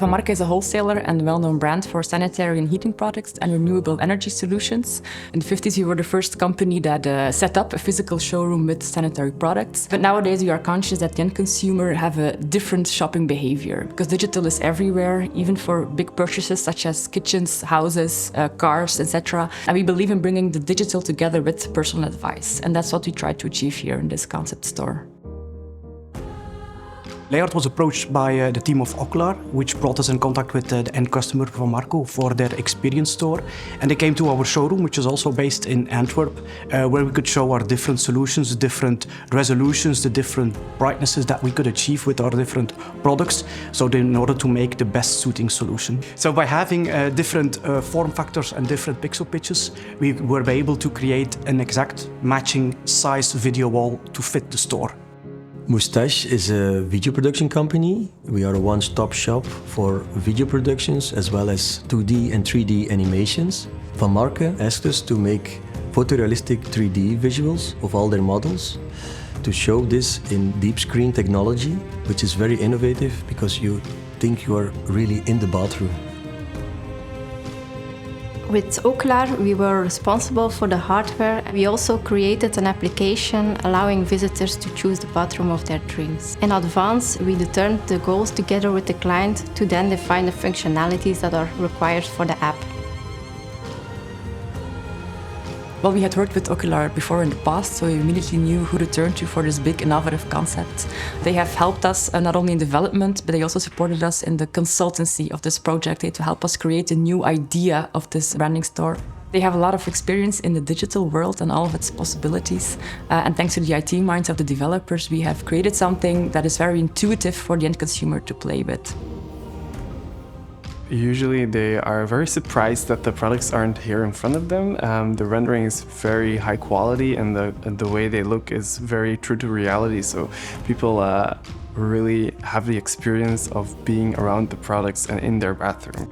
Marcke is a wholesaler and well-known brand for sanitary and heating products and renewable energy solutions. In the 50s, we were the first company that set up a physical showroom with sanitary products. But nowadays, we are conscious that the end consumer have a different shopping behavior because digital is everywhere, even for big purchases such as kitchens, houses, cars, etc. And we believe in bringing the digital together with personal advice. And that's what we try to achieve here in this concept store. Leyard was approached by the team of Ocular, which brought us in contact with the end customer from Marcke for their experience store. And they came to our showroom, which is also based in Antwerp, where we could show our different solutions, the different resolutions, the different brightnesses that we could achieve with our different products, so in order to make the best suiting solution. So by having different form factors and different pixel pitches, we were able to create an exact matching size video wall to fit the store. Moose-Stache is a video production company. We are a one-stop shop for video productions as well as 2D and 3D animations. Van Marcke asked us to make photorealistic 3D visuals of all their models to show this in deep screen technology, which is very innovative because you think you are really in the bathroom. With Ocular, we were responsible for the hardware. We also created an application allowing visitors to choose the bathroom of their dreams. In advance, we determined the goals together with the client to then define the functionalities that are required for the app. Well, we had worked with Ocular before in the past, so we immediately knew who to turn to for this big innovative concept. They have helped us not only in development, but they also supported us in the consultancy of this project to help us create a new idea of this branding store. They have a lot of experience in the digital world and all of its possibilities. And thanks to the IT minds of the developers, we have created something that is very intuitive for the end consumer to play with. Usually they are very surprised that the products aren't here in front of them. The rendering is very high quality and the way they look is very true to reality. So people really have the experience of being around the products and in their bathroom.